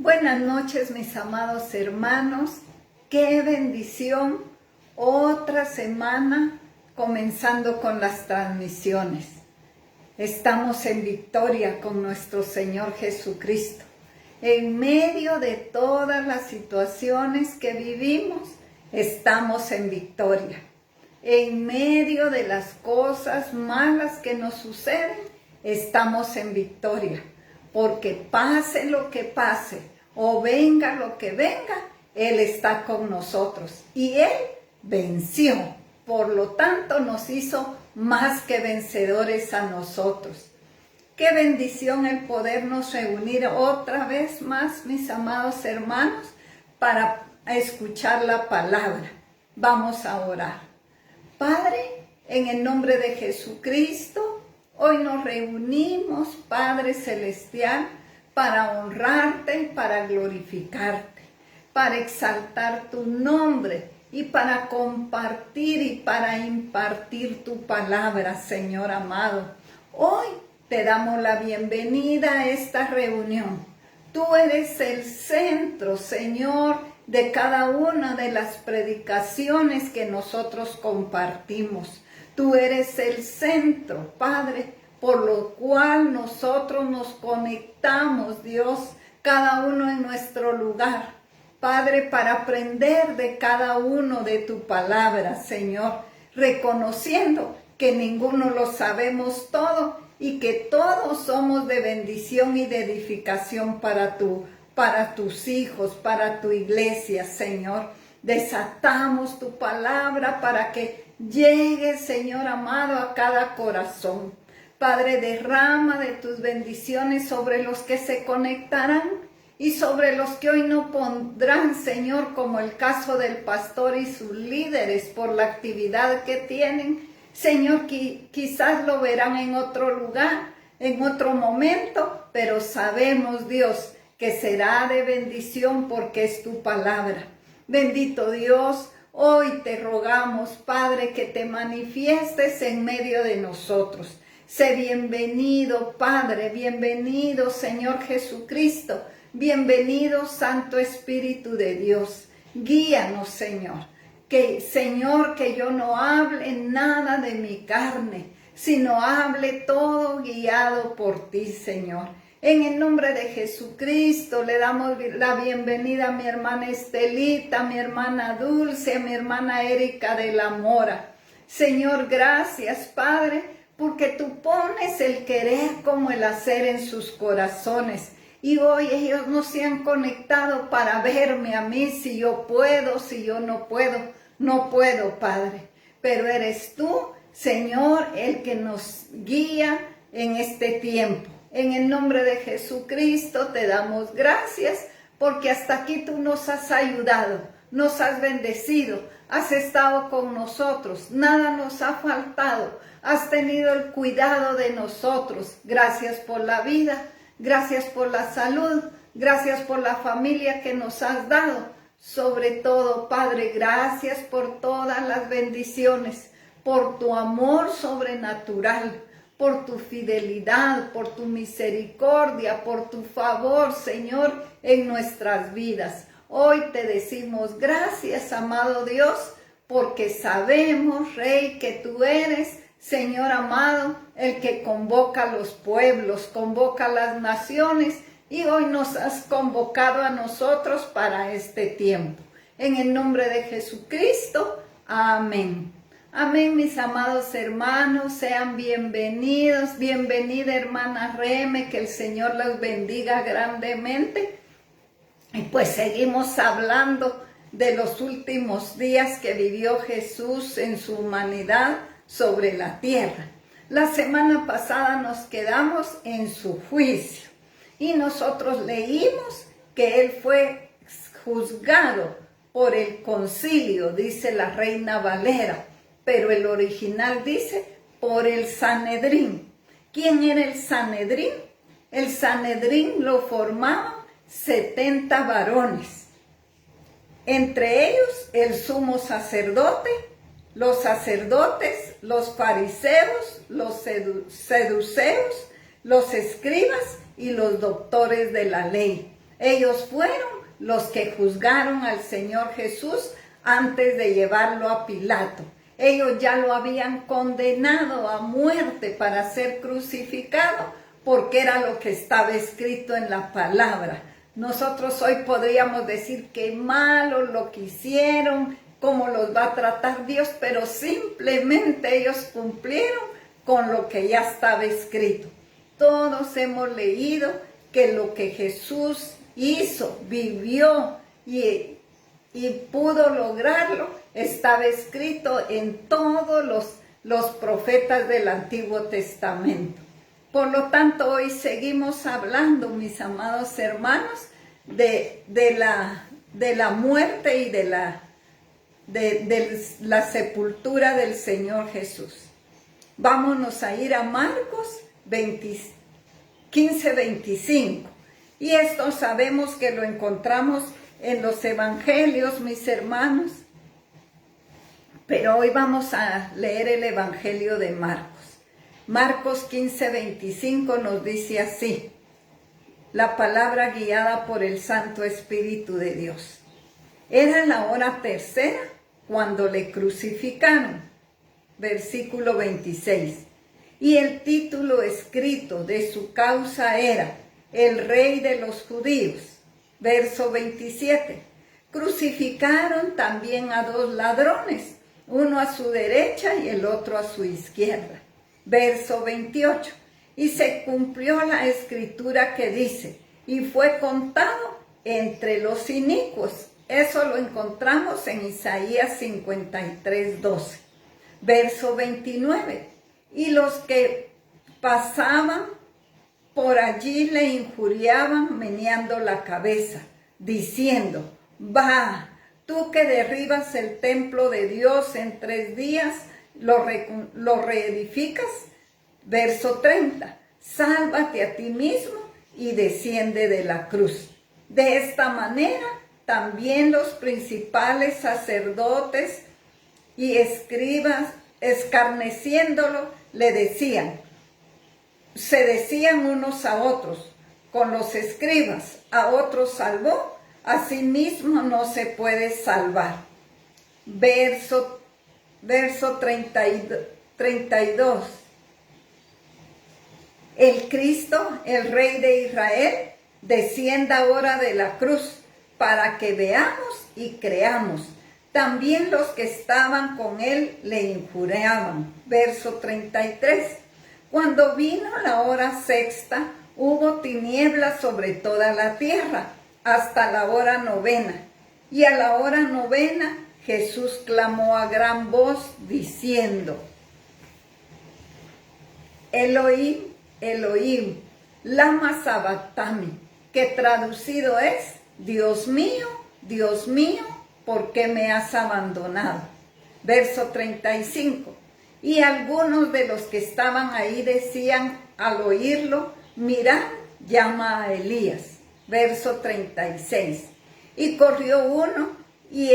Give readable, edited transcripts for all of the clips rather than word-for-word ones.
Buenas noches, mis amados hermanos. Qué bendición. Otra semana comenzando con las transmisiones. Estamos en victoria con nuestro Señor Jesucristo. En medio de todas las situaciones que vivimos, estamos en victoria. En medio de las cosas malas que nos suceden, estamos en victoria. Porque pase lo que pase o venga lo que venga, Él está con nosotros y Él venció. Por lo tanto, nos hizo más que vencedores a nosotros. Qué bendición el podernos reunir otra vez más, mis amados hermanos, para escuchar la palabra. Vamos a orar. Padre, en el nombre de Jesucristo, hoy nos reunimos, Padre Celestial, para honrarte, para glorificarte, para exaltar tu nombre y para compartir y para impartir tu palabra, Señor amado. Hoy te damos la bienvenida a esta reunión. Tú eres el centro, Señor, de cada una de las predicaciones que nosotros compartimos. Tú eres el centro, Padre, por lo cual nosotros nos conectamos, Dios, cada uno en nuestro lugar. Padre, para aprender de cada uno de tu palabra, Señor, reconociendo que ninguno lo sabemos todo y que todos somos de bendición y de edificación para tus hijos, para tu iglesia, Señor. Desatamos tu palabra para que llegue, Señor amado, a cada corazón. Padre, derrama de tus bendiciones sobre los que se conectarán y sobre los que hoy no pondrán, Señor, como el caso del pastor y sus líderes por la actividad que tienen. Señor, quizás lo verán en otro lugar, en otro momento, pero sabemos, Dios, que será de bendición porque es tu palabra. Bendito Dios, hoy te rogamos, Padre, que te manifiestes en medio de nosotros. Sé bienvenido, Padre, bienvenido, Señor Jesucristo, bienvenido, Santo Espíritu de Dios. Guíanos, Señor. Señor, que yo no hable nada de mi carne, sino hable todo guiado por ti, Señor. En el nombre de Jesucristo le damos la bienvenida a mi hermana Estelita, a mi hermana Dulce, a mi hermana Erika de la Mora. Señor, gracias, Padre, porque tú pones el querer como el hacer en sus corazones. Y hoy ellos no se han conectado para verme a mí, si yo puedo, si yo no puedo. No puedo, Padre, pero eres tú, Señor, el que nos guía en este tiempo. En el nombre de Jesucristo te damos gracias porque hasta aquí tú nos has ayudado, nos has bendecido, has estado con nosotros, nada nos ha faltado, has tenido el cuidado de nosotros. Gracias por la vida, gracias por la salud, gracias por la familia que nos has dado. Sobre todo, Padre, gracias por todas las bendiciones, por tu amor sobrenatural, por tu fidelidad, por tu misericordia, por tu favor, Señor, en nuestras vidas. Hoy te decimos gracias, amado Dios, porque sabemos, Rey, que tú eres, Señor amado, el que convoca a los pueblos, convoca a las naciones, y hoy nos has convocado a nosotros para este tiempo. En el nombre de Jesucristo, amén. Amén, mis amados hermanos, sean bienvenidos. Bienvenida, hermana Reme, que el Señor los bendiga grandemente. Y pues seguimos hablando de los últimos días que vivió Jesús en su humanidad sobre la tierra. La semana pasada nos quedamos en su juicio. Y nosotros leímos que él fue juzgado por el concilio, dice la Reina Valera, pero el original dice por el Sanedrín. ¿Quién era el Sanedrín? El Sanedrín lo formaban 70 varones, entre ellos el sumo sacerdote, los sacerdotes, los fariseos, los seduceos, los escribas y los doctores de la ley. Ellos fueron los que juzgaron al Señor Jesús antes de llevarlo a Pilato. Ellos ya lo habían condenado a muerte para ser crucificado, porque era lo que estaba escrito en la palabra. Nosotros hoy podríamos decir que malo lo que hicieron, cómo los va a tratar Dios, pero simplemente ellos cumplieron con lo que ya estaba escrito. Todos hemos leído que lo que Jesús hizo, vivió y pudo lograrlo, estaba escrito en todos los profetas del Antiguo Testamento. Por lo tanto, hoy seguimos hablando, mis amados hermanos, de la muerte y de la sepultura del Señor Jesús. Vámonos a ir a Marcos 15:25. Y esto sabemos que lo encontramos en los evangelios, mis hermanos. Pero hoy vamos a leer el evangelio de Marcos. Marcos 15:25 nos dice así, la palabra guiada por el Santo Espíritu de Dios. Era la hora tercera cuando le crucificaron. Versículo 26. Y el título escrito de su causa era El Rey de los Judíos. Verso 27. Crucificaron también a 2 ladrones, uno a su derecha y el otro a su izquierda. Verso 28. Y se cumplió la escritura que dice, y fue contado entre los inicuos. Eso lo encontramos en Isaías 53:12. Verso 29. Y los que pasaban por allí le injuriaban meneando la cabeza, diciendo, va, tú que derribas el templo de Dios en 3 días, ¿lo reedificas? Verso 30. Sálvate a ti mismo y desciende de la cruz. De esta manera, también los principales sacerdotes y escribas, escarneciéndolo, se decían unos a otros, con los escribas, a otros salvó, a sí mismo no se puede salvar. Verso 32. El Cristo, el Rey de Israel, descienda ahora de la cruz, para que veamos y creamos. También los que estaban con él le injuriaban. Verso 33. Cuando vino la hora sexta, hubo tinieblas sobre toda la tierra, hasta la hora 9. Y a la hora 9, Jesús clamó a gran voz, diciendo, Elohim, Elohim, lama sabactani, que traducido es, Dios mío, ¿por qué me has abandonado? Verso 35. Y algunos de los que estaban ahí decían al oírlo, mirad, llama a Elías. Verso 36. Y corrió uno y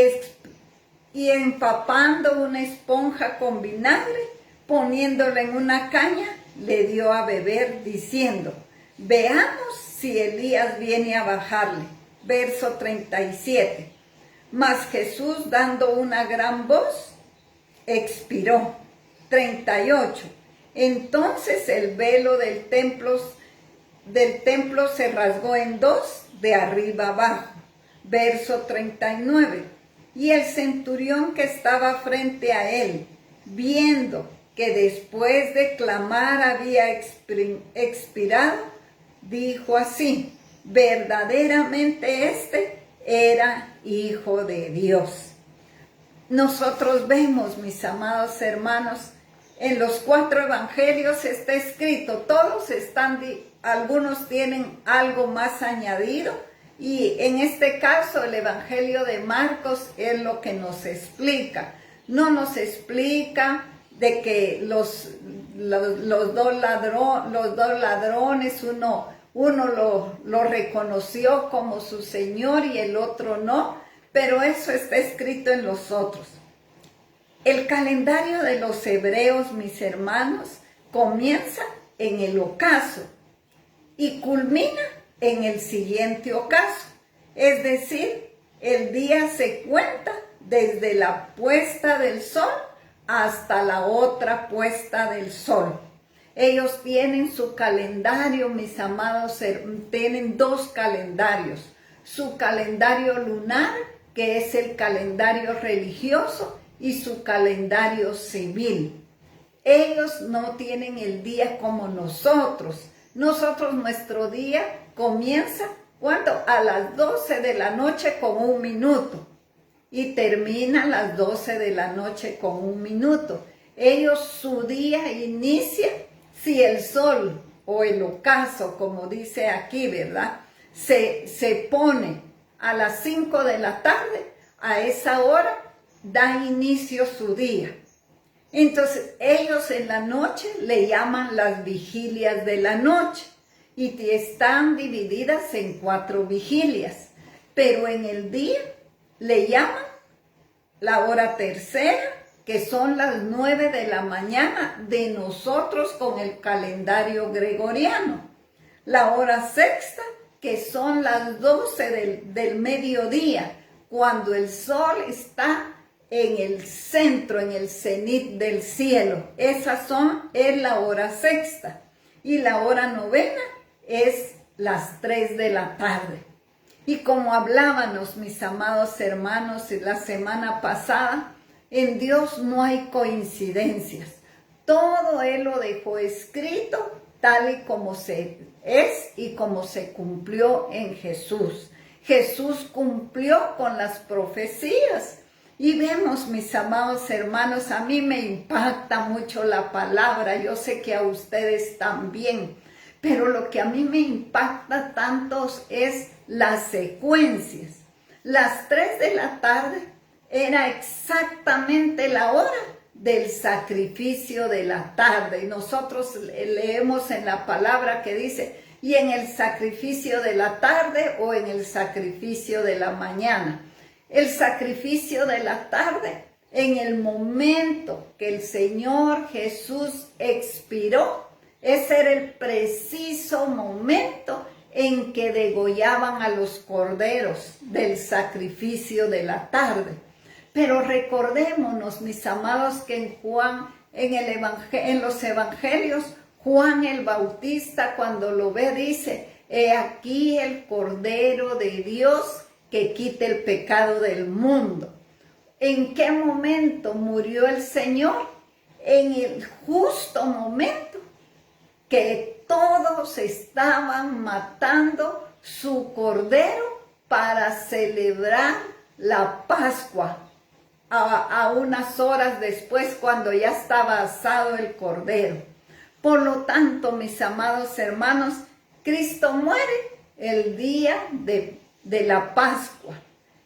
empapando una esponja con vinagre, poniéndola en una caña, le dio a beber, diciendo, veamos si Elías viene a bajarle. Verso 37. Mas Jesús, dando una gran voz, expiró. 38. Entonces el velo del templo se rasgó en 2, de arriba abajo. Verso 39. Y el centurión que estaba frente a él, viendo que después de clamar había expirado, dijo así, verdaderamente este era Hijo de Dios. Nosotros vemos, mis amados hermanos, en los 4 evangelios está escrito, todos están, algunos tienen algo más añadido, y en este caso el evangelio de Marcos es lo que nos explica. No nos explica de que los dos ladrones, uno lo reconoció como su Señor y el otro no, pero eso está escrito en los otros. El calendario de los hebreos, mis hermanos, comienza en el ocaso y culmina en el siguiente ocaso. Es decir, el día se cuenta desde la puesta del sol hasta la otra puesta del sol. Ellos tienen su calendario, mis amados, tienen dos calendarios. Su calendario lunar, que es el calendario religioso, y su calendario civil. Ellos no tienen el día como nosotros. Nosotros, nuestro día comienza cuando a las 12 de la noche con 1 minuto y termina a las 12 de la noche con 1 minuto. Ellos, su día inicia si el sol o el ocaso, como dice aquí, ¿verdad? Se pone a las 5 de la tarde, a esa hora da inicio su día. Entonces, ellos en la noche le llaman las vigilias de la noche y están divididas en 4 vigilias, pero en el día le llaman la hora tercera, que son las 9 de la mañana de nosotros con el calendario gregoriano, la hora sexta, que son las 12 del mediodía, cuando el sol está en el centro, en el cenit del cielo. Es la hora sexta. Y la hora novena es las 3 de la tarde. Y como hablábamos, mis amados hermanos, la semana pasada, en Dios no hay coincidencias. Todo Él lo dejó escrito tal y como se es y como se cumplió en Jesús. Jesús cumplió con las profecías. Y vemos, mis amados hermanos, a mí me impacta mucho la palabra, yo sé que a ustedes también, pero lo que a mí me impacta tanto es las secuencias. Las 3 de la tarde era exactamente la hora del sacrificio de la tarde. Y nosotros leemos en la palabra que dice, y en el sacrificio de la tarde o en el sacrificio de la mañana. El sacrificio de la tarde, en el momento que el Señor Jesús expiró, ese era el preciso momento en que degollaban a los corderos del sacrificio de la tarde. Pero recordémonos, mis amados, que en Juan, en los evangelios, Juan el Bautista, cuando lo ve, dice, he aquí el Cordero de Dios que quite el pecado del mundo. ¿En qué momento murió el Señor? En el justo momento que todos estaban matando su cordero para celebrar la Pascua. A unas horas después, cuando ya estaba asado el cordero. Por lo tanto, mis amados hermanos, Cristo muere el día de la Pascua.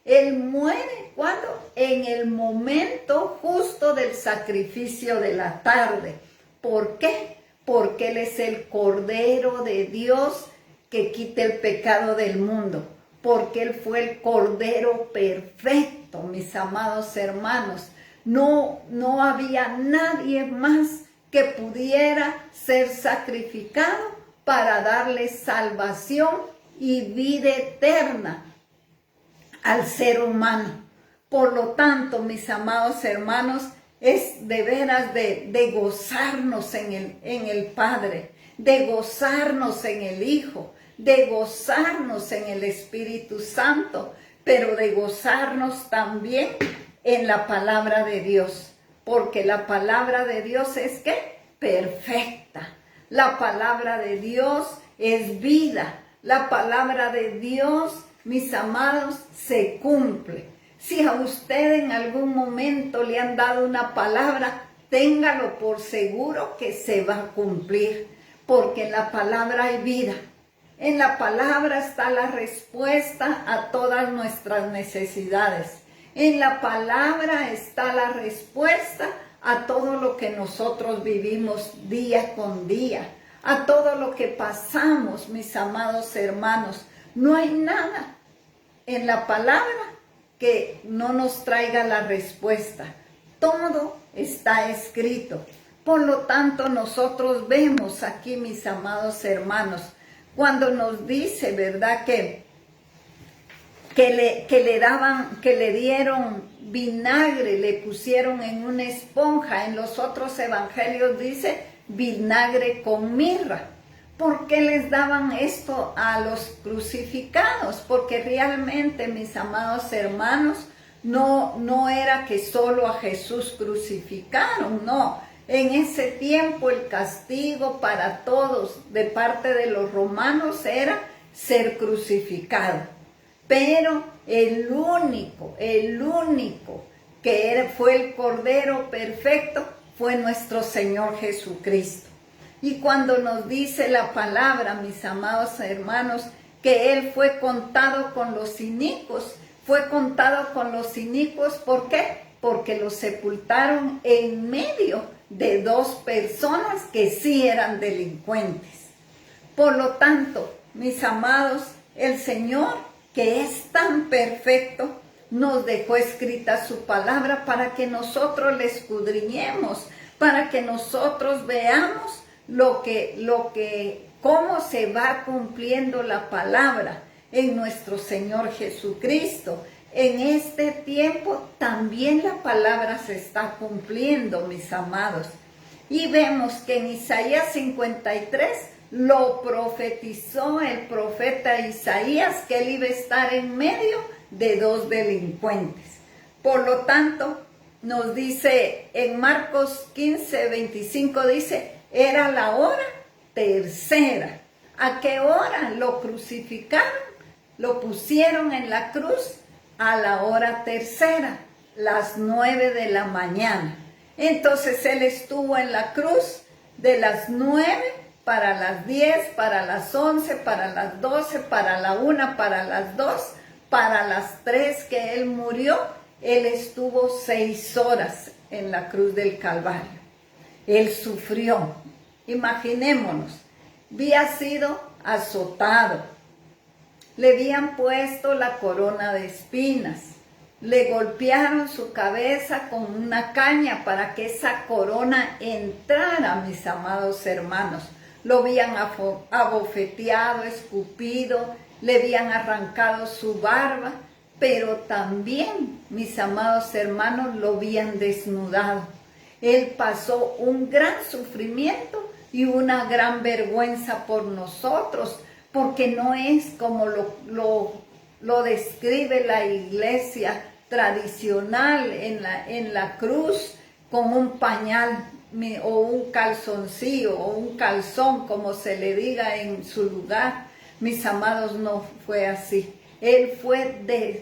Él muere, ¿cuándo? En el momento justo del sacrificio de la tarde. ¿Por qué? Porque Él es el Cordero de Dios que quita el pecado del mundo. Porque Él fue el Cordero perfecto, mis amados hermanos. No había nadie más que pudiera ser sacrificado para darle salvación y vida eterna al ser humano. Por lo tanto, mis amados hermanos, es de veras de gozarnos en el Padre, de gozarnos en el Hijo, de gozarnos en el Espíritu Santo, pero de gozarnos también en la palabra de Dios, porque la palabra de Dios es ¿qué? Perfecta. La palabra de Dios es vida. La palabra de Dios, mis amados, se cumple. Si a usted en algún momento le han dado una palabra, téngalo por seguro que se va a cumplir, porque en la palabra hay vida. En la palabra está la respuesta a todas nuestras necesidades. En la palabra está la respuesta a todo lo que nosotros vivimos día con día, a todo lo que pasamos, mis amados hermanos. No hay nada en la palabra que no nos traiga la respuesta. Todo está escrito. Por lo tanto, nosotros vemos aquí, mis amados hermanos, cuando nos dice, ¿verdad?, que le dieron vinagre, le pusieron en una esponja. En los otros evangelios dice vinagre con mirra. ¿Por qué les daban esto a los crucificados? Porque realmente, mis amados hermanos, no era que solo a Jesús crucificaron, no. En ese tiempo el castigo para todos de parte de los romanos era ser crucificado. Pero el único que fue el Cordero perfecto fue nuestro Señor Jesucristo. Y cuando nos dice la palabra, mis amados hermanos, que Él fue contado con los inicuos, ¿por qué? Porque lo sepultaron en medio de dos personas que sí eran delincuentes. Por lo tanto, mis amados, el Señor, que es tan perfecto, nos dejó escrita su palabra para que nosotros la escudriñemos, para que nosotros veamos cómo se va cumpliendo la palabra en nuestro Señor Jesucristo. En este tiempo también la palabra se está cumpliendo, mis amados. Y vemos que en Isaías 53 lo profetizó el profeta Isaías, que él iba a estar en medio de dos delincuentes. Por lo tanto, nos dice en Marcos 15:25, dice, era la hora tercera. ¿A qué hora lo crucificaron? Lo pusieron en la cruz a la hora tercera, las 9 de la mañana. Entonces él estuvo en la cruz de las 9 para las 10, para las 11, para las 12, para la 1, para las 2, para las 3 que él murió. Él estuvo 6 horas en la cruz del Calvario. Él sufrió. Imaginémonos, había sido azotado, le habían puesto la corona de espinas, le golpearon su cabeza con una caña para que esa corona entrara, mis amados hermanos. Lo habían abofeteado, escupido, le habían arrancado su barba, pero también, mis amados hermanos, lo habían desnudado. Él pasó un gran sufrimiento y una gran vergüenza por nosotros, porque no es como lo describe la iglesia tradicional en la cruz, con un pañal o un calzoncillo o un calzón, como se le diga en su lugar. Mis amados, no fue así. Él fue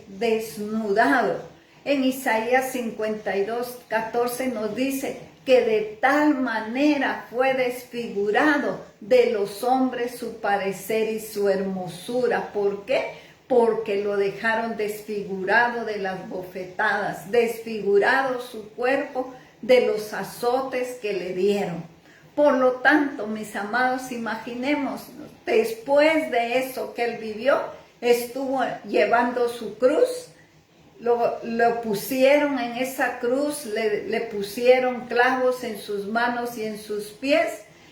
desnudado. En Isaías 52:14 nos dice que de tal manera fue desfigurado de los hombres su parecer y su hermosura. ¿Por qué? Porque lo dejaron desfigurado de las bofetadas, desfigurado su cuerpo de los azotes que le dieron. Por lo tanto, mis amados, imaginemos, después de eso que él vivió, estuvo llevando su cruz. Lo pusieron en esa cruz, le pusieron clavos en sus manos y en sus pies,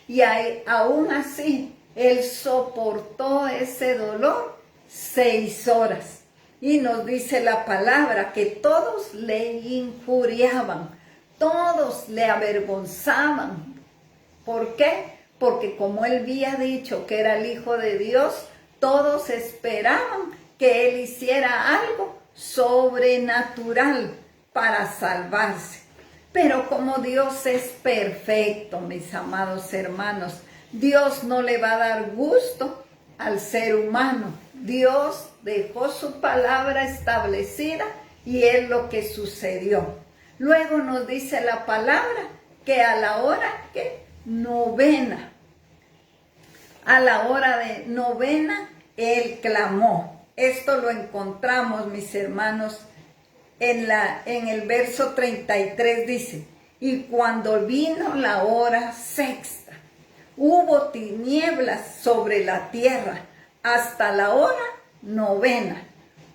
y aún así él soportó ese dolor 6 horas. Y nos dice la palabra que todos le injuriaban, todos le avergonzaban. ¿Por qué? Porque como él había dicho que era el Hijo de Dios, todos esperaban que él hiciera algo sobrenatural para salvarse. Pero como Dios es perfecto, mis amados hermanos, Dios no le va a dar gusto al ser humano. Dios dejó su palabra establecida y es lo que sucedió. Luego nos dice la palabra que a la hora novena, a la hora de novena, él clamó. Esto lo encontramos, mis hermanos, en el verso 33 dice, y cuando vino la hora sexta, hubo tinieblas sobre la tierra hasta la hora novena.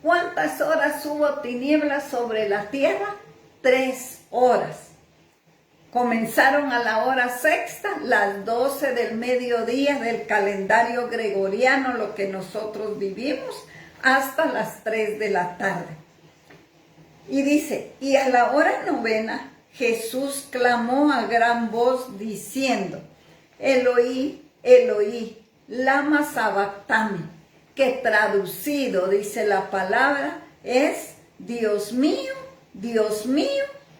¿Cuántas horas hubo tinieblas sobre la tierra? 3 horas. Comenzaron a la hora sexta, las 12 del mediodía del calendario gregoriano, lo que nosotros vivimos, hasta las 3 de la tarde. Y dice, y a la hora novena, Jesús clamó a gran voz diciendo, Eloí, Eloí, lama sabactani, que traducido, dice la palabra, es Dios mío,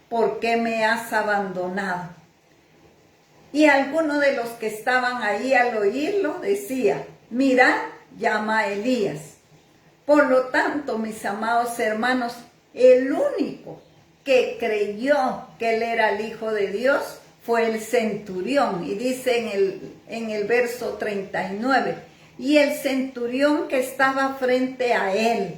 ¿por qué me has abandonado? Y alguno de los que estaban ahí al oírlo decía, mirad, llama a Elías. Por lo tanto, mis amados hermanos, el único que creyó que él era el Hijo de Dios fue el centurión. Y dice en el verso 39, y el centurión que estaba frente a él,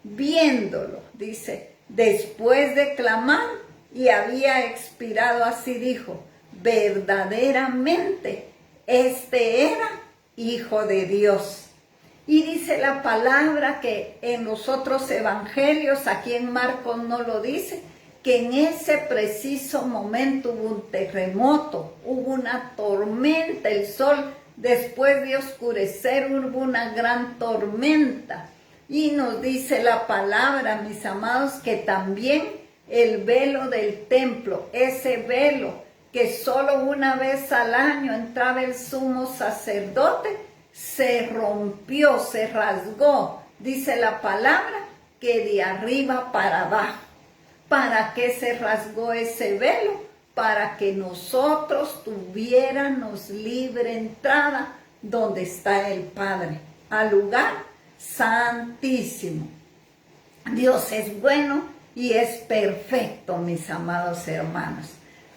viéndolo, dice, después de clamar y había expirado así, dijo, verdaderamente este era Hijo de Dios. Y dice la palabra que en los otros evangelios, aquí en Marcos no lo dice, que en ese preciso momento hubo un terremoto, hubo una tormenta, el sol después de oscurecer hubo una gran tormenta. Y nos dice la palabra, mis amados, que también el velo del templo, ese velo que solo una vez al año entraba el sumo sacerdote, se rompió, se rasgó, dice la palabra, que de arriba para abajo. ¿Para qué se rasgó ese velo? Para que nosotros tuviéramos libre entrada donde está el Padre, al lugar santísimo. Dios es bueno y es perfecto, mis amados hermanos.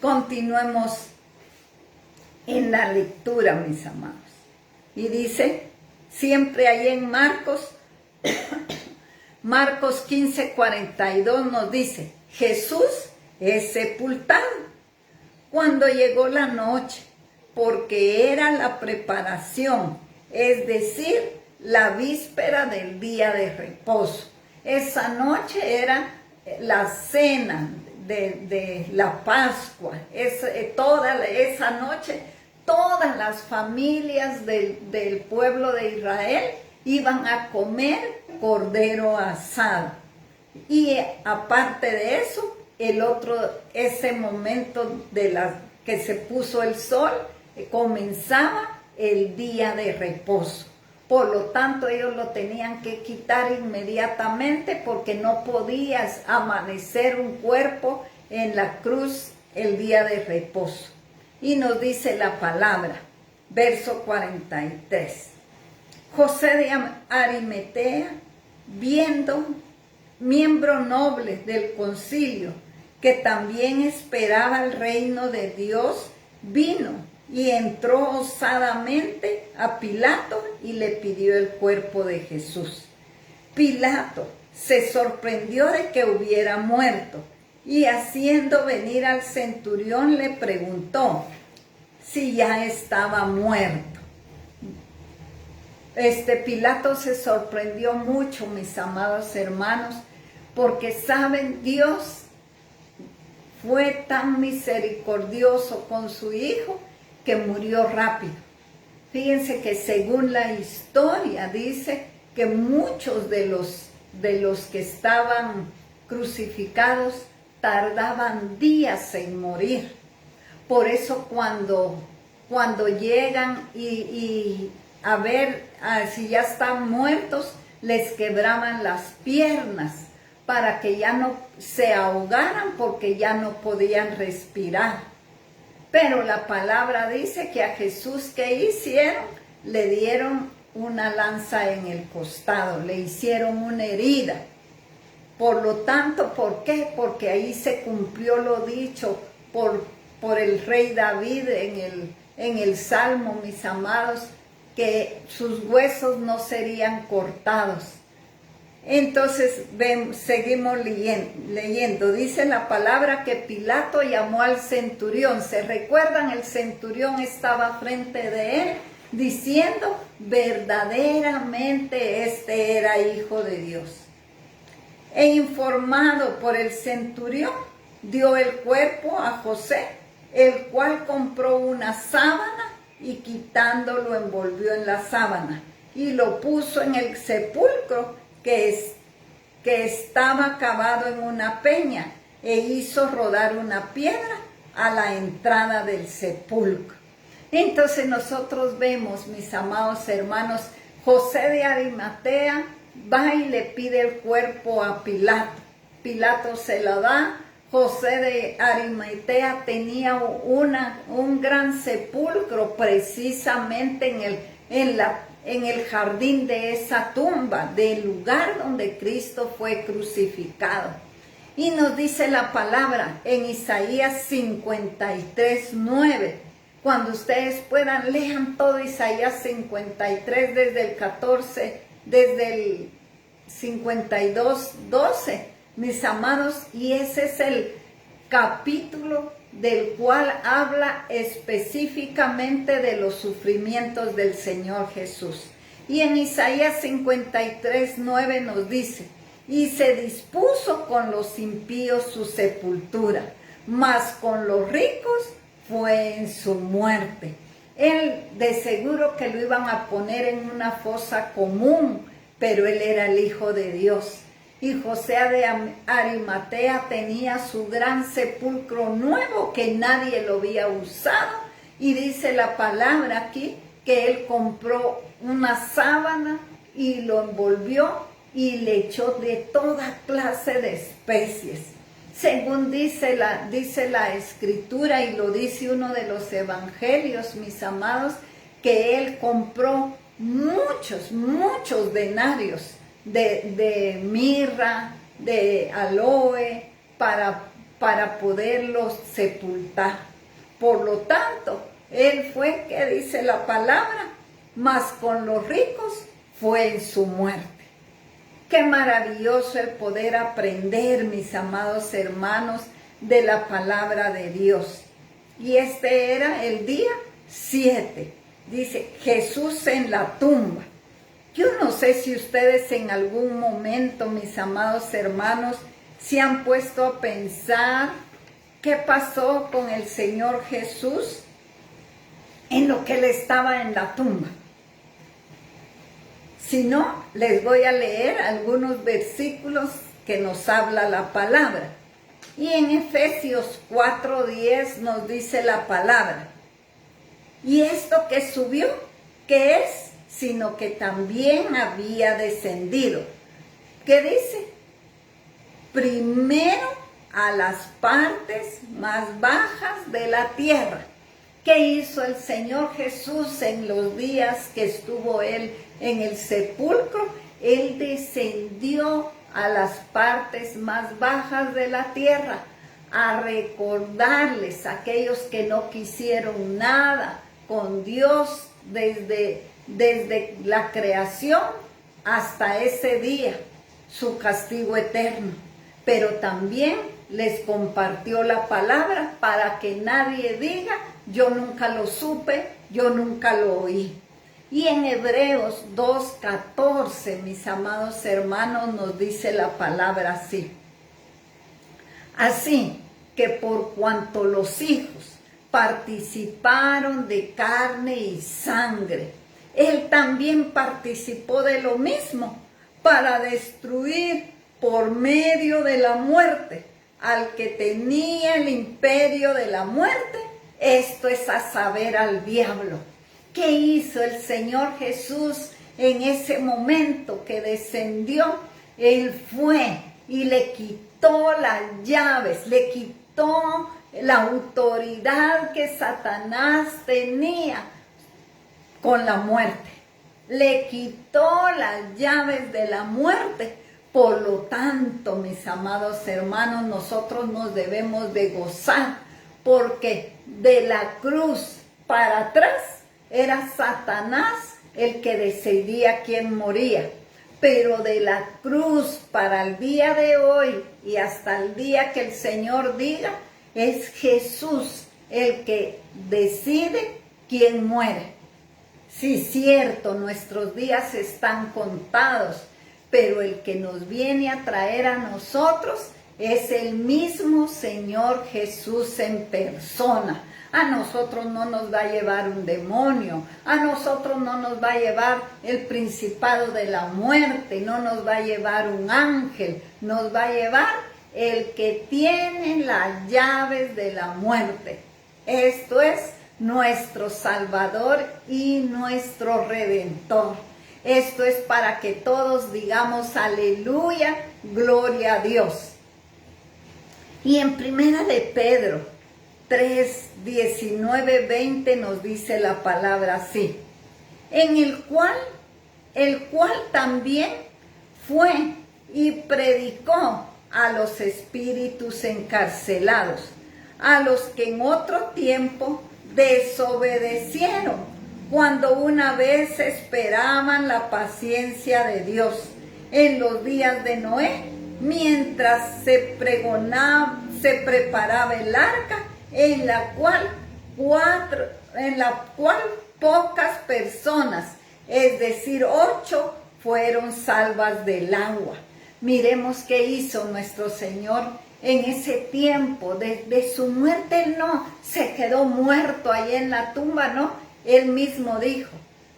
Continuemos en la lectura, mis amados. Y dice, siempre ahí en Marcos, Marcos 15:42 nos dice, Jesús es sepultado cuando llegó la noche, porque era la preparación, es decir, la víspera del día de reposo. Esa noche era la cena de la Pascua. Toda esa noche, todas las familias del pueblo de Israel iban a comer cordero asado. Y aparte de eso, ese momento que se puso el sol, comenzaba el día de reposo. Por lo tanto, ellos lo tenían que quitar inmediatamente porque no podías amanecer un cuerpo en la cruz el día de reposo. Y nos dice la palabra, verso 43. José de Arimatea, viendo miembro noble del concilio, que también esperaba el reino de Dios, vino y entró osadamente a Pilato y le pidió el cuerpo de Jesús. Pilato se sorprendió de que hubiera muerto y haciendo venir al centurión le preguntó si ya estaba muerto. Pilato se sorprendió mucho, mis amados hermanos, porque saben, Dios fue tan misericordioso con su hijo que murió rápido. Fíjense que según la historia dice que muchos de los que estaban crucificados tardaban días en morir. Por eso cuando llegan y a ver si ya están muertos, les quebraban las piernas para que ya no se ahogaran porque ya no podían respirar. Pero la palabra dice que a Jesús, ¿qué hicieron? Le dieron una lanza en el costado, le hicieron una herida. Por lo tanto, ¿por qué? Porque ahí se cumplió lo dicho por el rey David en el Salmo, mis amados, que sus huesos no serían cortados. Entonces seguimos leyendo. Dice la palabra que Pilato llamó al centurión. ¿Se recuerdan? El centurión estaba frente de él diciendo, verdaderamente este era Hijo de Dios. E informado por el centurión, dio el cuerpo a José el cual compró una sábana y quitándolo envolvió en la sábana y lo puso en el sepulcro que estaba cavado en una peña e hizo rodar una piedra a la entrada del sepulcro. Entonces nosotros vemos, mis amados hermanos, José de Arimatea va y le pide el cuerpo a Pilato. Pilato se lo da. José de Arimatea tenía un gran sepulcro precisamente en el jardín de esa tumba, del lugar donde Cristo fue crucificado. Y nos dice la palabra en Isaías 53:9. Cuando ustedes puedan, lean todo Isaías 53 desde el 14, desde el 52:12, mis amados, y ese es el capítulo del cual habla específicamente de los sufrimientos del Señor Jesús. Y en Isaías 53:9 nos dice: y se dispuso con los impíos su sepultura, mas con los ricos fue en su muerte. Él de seguro que lo iban a poner en una fosa común, pero él era el Hijo de Dios. Y José de Arimatea tenía su gran sepulcro nuevo que nadie lo había usado. Y dice la palabra aquí que él compró una sábana y lo envolvió y le echó de toda clase de especies. Según dice la escritura, y lo dice uno de los evangelios, mis amados, que él compró muchos denarios de mirra, de aloe, para poderlos sepultar. Por lo tanto, él fue, que dice la palabra, mas con los ricos fue en su muerte. Qué maravilloso el poder aprender, mis amados hermanos, de la palabra de Dios. Y este era el día 7. Dice, Jesús en la tumba. Yo no sé si ustedes en algún momento, mis amados hermanos, se han puesto a pensar qué pasó con el Señor Jesús en lo que él estaba en la tumba. Si no, les voy a leer algunos versículos que nos habla la palabra. Y en Efesios 4:10 nos dice la palabra: y esto que subió, ¿qué es? Sino que también había descendido. ¿Qué dice? Primero a las partes más bajas de la tierra. ¿Qué hizo el Señor Jesús en los días que estuvo él en el sepulcro? Él descendió a las partes más bajas de la tierra a recordarles a aquellos que no quisieron nada con Dios desde la creación hasta ese día, su castigo eterno. Pero también les compartió la palabra para que nadie diga: yo nunca lo supe, yo nunca lo oí. Y en Hebreos 2:14, mis amados hermanos, nos dice la palabra así: así que por cuanto los hijos participaron de carne y sangre, él también participó de lo mismo, para destruir por medio de la muerte al que tenía el imperio de la muerte, esto es a saber, al diablo. ¿Qué hizo el Señor Jesús en ese momento que descendió? Él fue y le quitó las llaves, le quitó la autoridad que Satanás tenía con la muerte. Le quitó las llaves de la muerte. Por lo tanto, mis amados hermanos, nosotros nos debemos de gozar, porque de la cruz para atrás era Satanás el que decidía quién moría. Pero de la cruz para el día de hoy y hasta el día que el Señor diga, es Jesús el que decide quién muere. Sí, cierto, nuestros días están contados, pero el que nos viene a traer a nosotros es el mismo Señor Jesús en persona. A nosotros no nos va a llevar un demonio, a nosotros no nos va a llevar el principado de la muerte, no nos va a llevar un ángel, nos va a llevar el que tiene las llaves de la muerte. Esto es nuestro Salvador y nuestro Redentor. Esto es para que todos digamos aleluya, gloria a Dios. Y en primera de Pedro 3, 19, 20 nos dice la palabra así, en el cual también fue y predicó a los espíritus encarcelados, a los que en otro tiempo desobedecieron, cuando una vez esperaban la paciencia de Dios en los días de Noé, mientras se preparaba el arca, en la cual pocas personas, es decir, 8, fueron salvas del agua. Miremos qué hizo nuestro Señor en ese tiempo de su muerte. Él no se quedó muerto ahí en la tumba, no. Él mismo dijo,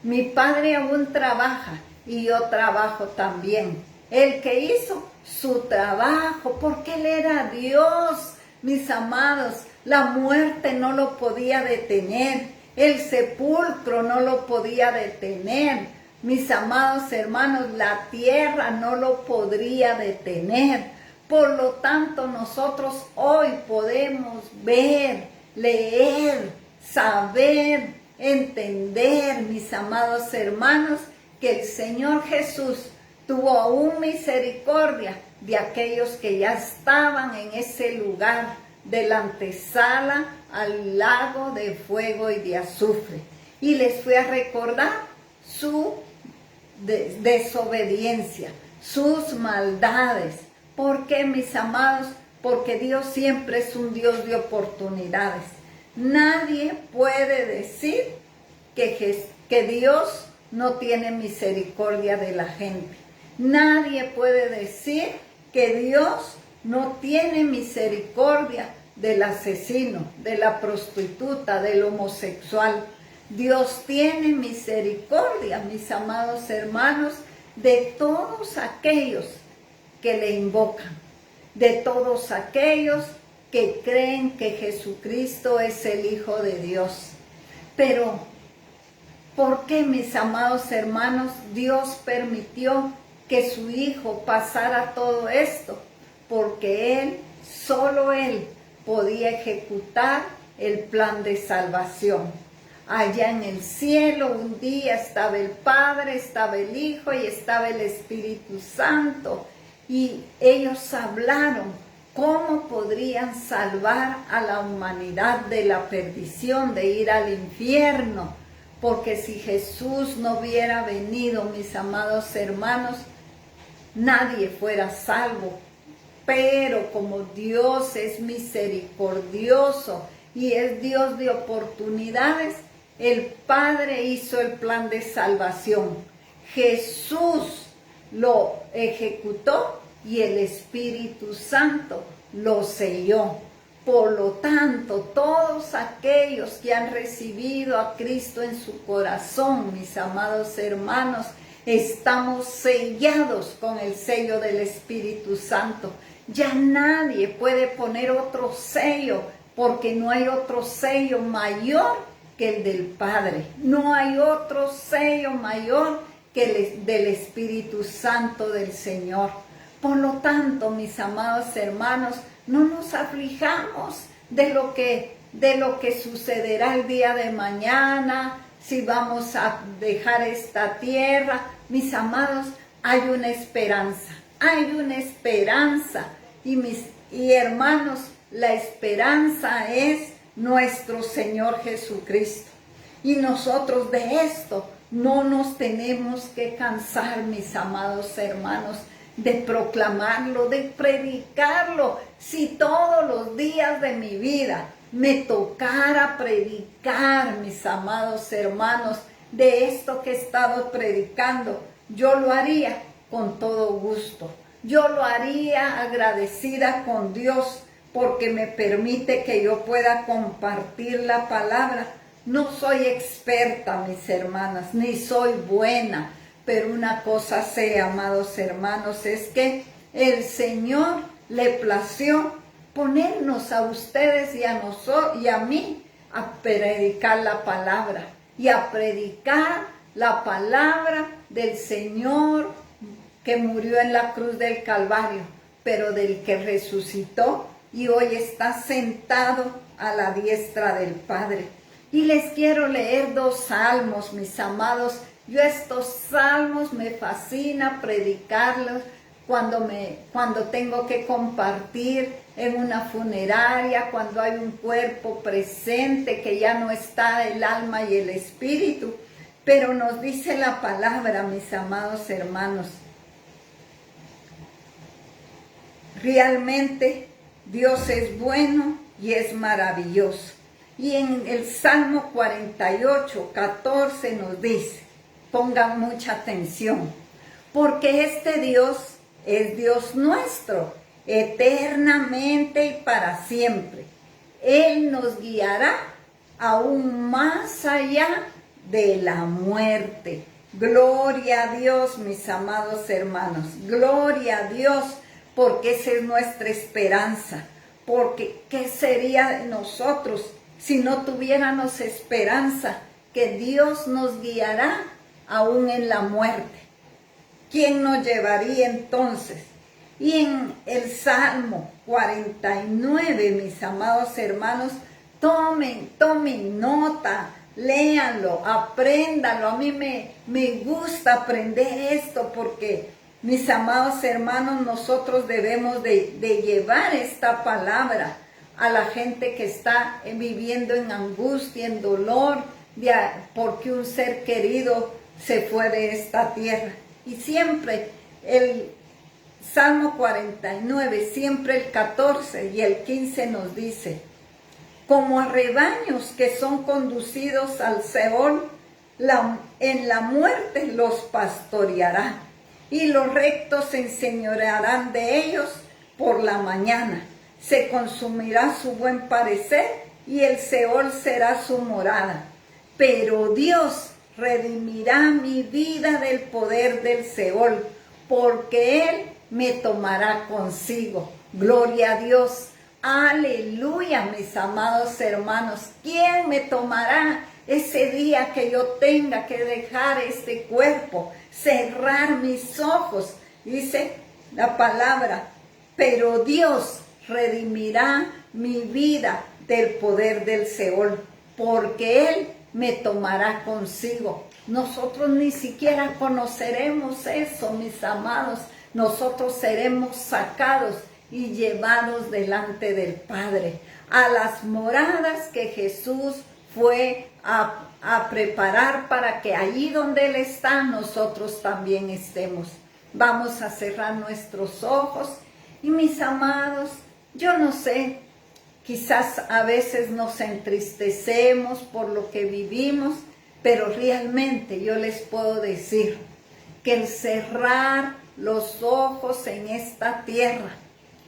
mi Padre aún trabaja y yo trabajo también. El que hizo su trabajo, porque Él era Dios, mis amados. La muerte no lo podía detener, el sepulcro no lo podía detener. Mis amados hermanos, la tierra no lo podría detener. Por lo tanto, nosotros hoy podemos ver, leer, saber, entender, mis amados hermanos, que el Señor Jesús tuvo aún misericordia de aquellos que ya estaban en ese lugar de la antesala al lago de fuego y de azufre, y les fue a recordar su desobediencia, sus maldades. ¿Por qué, mis amados? Porque Dios siempre es un Dios de oportunidades. Nadie puede decir que Dios no tiene misericordia de la gente. Nadie puede decir que Dios no tiene misericordia del asesino, de la prostituta, del homosexual. Dios tiene misericordia, mis amados hermanos, de todos aquellos que le invocan, de todos aquellos que creen que Jesucristo es el Hijo de Dios. Pero, ¿por qué, mis amados hermanos, Dios permitió que su Hijo pasara todo esto? Porque Él, solo Él, podía ejecutar el plan de salvación. Allá en el cielo un día estaba el Padre, estaba el Hijo y estaba el Espíritu Santo. Y ellos hablaron cómo podrían salvar a la humanidad de la perdición, de ir al infierno. Porque si Jesús no hubiera venido, mis amados hermanos, nadie fuera salvo. Pero como Dios es misericordioso y es Dios de oportunidades, el Padre hizo el plan de salvación. Jesús lo ejecutó y el Espíritu Santo lo selló. Por lo tanto, todos aquellos que han recibido a Cristo en su corazón, mis amados hermanos, estamos sellados con el sello del Espíritu Santo. Ya nadie puede poner otro sello, porque no hay otro sello mayor que el del Padre. No hay otro sello mayor que el del Espíritu Santo del Señor. Por lo tanto, mis amados hermanos, no nos aflijamos de lo que sucederá el día de mañana, si vamos a dejar esta tierra. Mis amados, hay una esperanza. Hay una esperanza, y hermanos, la esperanza es nuestro Señor Jesucristo. Y nosotros de esto no nos tenemos que cansar, mis amados hermanos, de proclamarlo, de predicarlo. Si todos los días de mi vida me tocara predicar, mis amados hermanos, de esto que he estado predicando, yo lo haría con todo gusto. yo lo haría agradecida con Dios porque me permite que yo pueda compartir la palabra. No soy experta, mis hermanas, ni soy buena, pero una cosa sé, amados hermanos, es que el Señor le plació ponernos a ustedes y a nosotros y a mí a predicar la palabra y a predicar la palabra del Señor que murió en la cruz del Calvario, pero del que resucitó y hoy está sentado a la diestra del Padre. Y les quiero leer 2 salmos, mis amados. Yo estos salmos me fascina predicarlos cuando tengo que compartir en una funeraria, cuando hay un cuerpo presente que ya no está el alma y el espíritu. Pero nos dice la palabra, mis amados hermanos, realmente Dios es bueno y es maravilloso. Y en el Salmo 48, 14 nos dice, pongan mucha atención, porque este Dios es Dios nuestro, eternamente y para siempre. Él nos guiará aún más allá de la muerte. Gloria a Dios, mis amados hermanos, gloria a Dios, porque esa es nuestra esperanza. Porque ¿qué sería de nosotros si no tuviéramos esperanza que Dios nos guiará aún en la muerte? ¿Quién nos llevaría entonces? Y en el Salmo 49, mis amados hermanos, tomen nota, léanlo, apréndanlo. A mí me gusta aprender esto porque, mis amados hermanos, nosotros debemos de llevar esta palabra a la gente que está viviendo en angustia, en dolor, porque un ser querido se fue de esta tierra. Y siempre el Salmo 49, siempre el 14 y el 15 nos dice, como a rebaños que son conducidos al Seol, en la muerte los pastoreará, y los rectos se enseñorearán de ellos por la mañana. Se consumirá su buen parecer, y el Seol será su morada. Pero Dios redimirá mi vida del poder del Seol, porque Él me tomará consigo. Gloria a Dios. Aleluya, mis amados hermanos. ¿Quién me tomará ese día que yo tenga que dejar este cuerpo, cerrar mis ojos? Dice la palabra, pero Dios redimirá mi vida del poder del Seol, porque Él me tomará consigo. Nosotros ni siquiera conoceremos eso, mis amados. Nosotros seremos sacados y llevados delante del Padre, a las moradas que Jesús fue a preparar para que allí donde Él está, nosotros también estemos. Vamos a cerrar nuestros ojos y, mis amados, yo no sé, quizás a veces nos entristecemos por lo que vivimos, pero realmente yo les puedo decir que el cerrar los ojos en esta tierra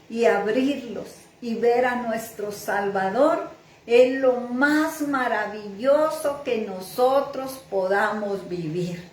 y abrirlos y ver a nuestro Salvador es lo más maravilloso que nosotros podamos vivir.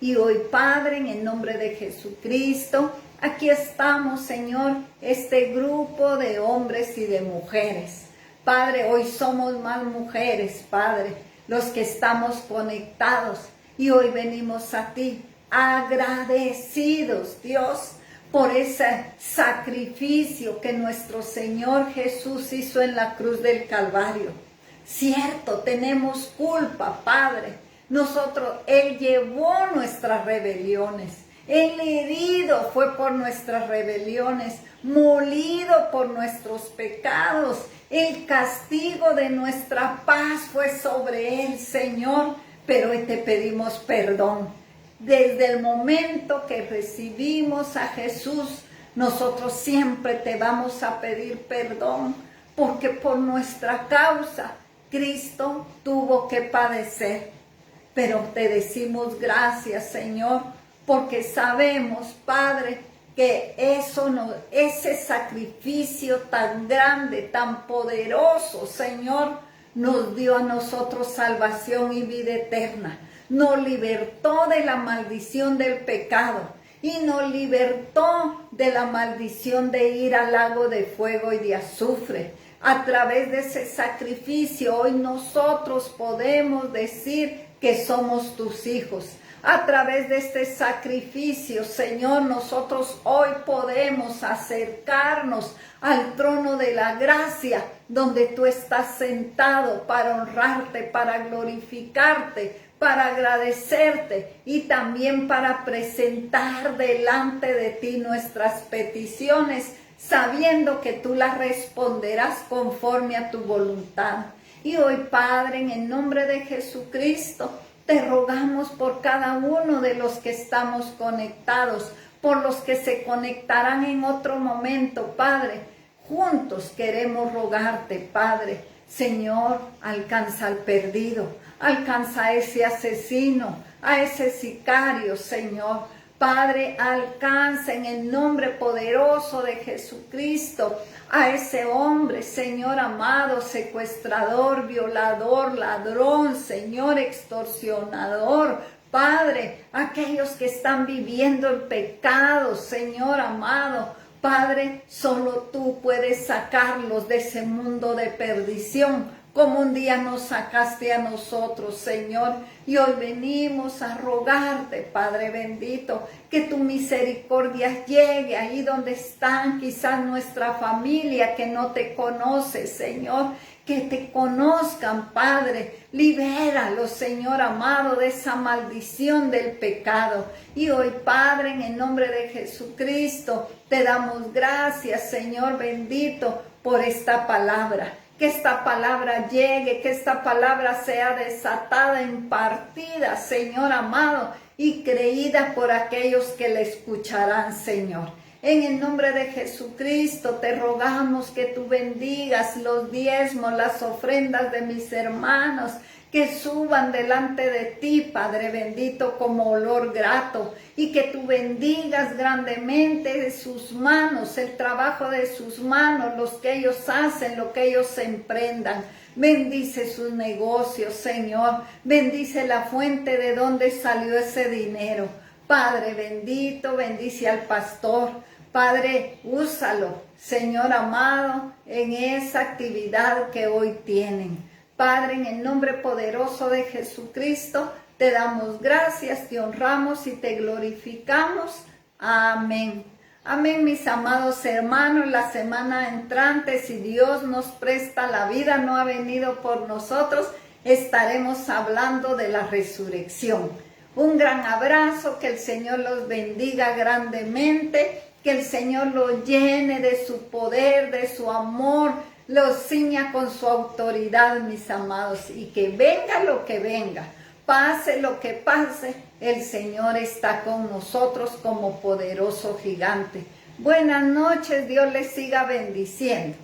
Y hoy, Padre, en el nombre de Jesucristo, aquí estamos, Señor, este grupo de hombres y de mujeres. Padre, hoy somos más mujeres, Padre, los que estamos conectados, y hoy venimos a ti agradecidos, Dios, por ese sacrificio que nuestro Señor Jesús hizo en la cruz del Calvario. Cierto, tenemos culpa, Padre. Él llevó nuestras rebeliones. Él herido fue por nuestras rebeliones, molido por nuestros pecados. El castigo de nuestra paz fue sobre Él, Señor. Pero hoy te pedimos perdón. Desde el momento que recibimos a Jesús, nosotros siempre te vamos a pedir perdón, porque por nuestra causa Cristo tuvo que padecer. Pero te decimos gracias, Señor, porque sabemos, Padre, que ese sacrificio tan grande, tan poderoso, Señor, nos dio a nosotros salvación y vida eterna. Nos libertó de la maldición del pecado y nos libertó de la maldición de ir al lago de fuego y de azufre. A través de ese sacrificio hoy nosotros podemos decir que somos tus hijos. A través de este sacrificio, Señor, nosotros hoy podemos acercarnos al trono de la gracia, donde tú estás sentado para honrarte, para glorificarte, para agradecerte y también para presentar delante de ti nuestras peticiones, sabiendo que tú las responderás conforme a tu voluntad. Y hoy, Padre, en el nombre de Jesucristo, te rogamos por cada uno de los que estamos conectados, por los que se conectarán en otro momento, Padre. Juntos queremos rogarte, Padre. Señor, alcanza al perdido, alcanza a ese asesino, a ese sicario, Señor. Padre, alcanza en el nombre poderoso de Jesucristo a ese hombre, Señor amado, secuestrador, violador, ladrón, Señor, extorsionador. Padre, aquellos que están viviendo en pecado, Señor amado. Padre, solo tú puedes sacarlos de ese mundo de perdición, como un día nos sacaste a nosotros, Señor. Y hoy venimos a rogarte, Padre bendito, que tu misericordia llegue ahí donde están quizás nuestra familia que no te conoce, Señor. Que te conozcan, Padre. Libéralos, Señor amado, de esa maldición del pecado. Y hoy, Padre, en el nombre de Jesucristo, te damos gracias, Señor bendito, por esta palabra. Que esta palabra llegue, que esta palabra sea desatada, impartida, Señor amado, y creída por aquellos que la escucharán, Señor. En el nombre de Jesucristo te rogamos que tú bendigas los diezmos, las ofrendas de mis hermanos, que suban delante de ti, Padre bendito, como olor grato, y que tú bendigas grandemente de sus manos, el trabajo de sus manos, los que ellos hacen, lo que ellos emprendan. Bendice sus negocios, Señor. Bendice la fuente de donde salió ese dinero. Padre bendito, bendice al pastor. Padre, úsalo, Señor amado, en esa actividad que hoy tienen. Padre, en el nombre poderoso de Jesucristo, te damos gracias, te honramos y te glorificamos. Amén. Amén, mis amados hermanos. La semana entrante, si Dios nos presta la vida, no ha venido por nosotros, estaremos hablando de la resurrección. Un gran abrazo, que el Señor los bendiga grandemente, que el Señor los llene de su poder, de su amor, los ciña con su autoridad, mis amados, y que venga lo que venga, pase lo que pase, el Señor está con nosotros como poderoso gigante. Buenas noches, Dios les siga bendiciendo.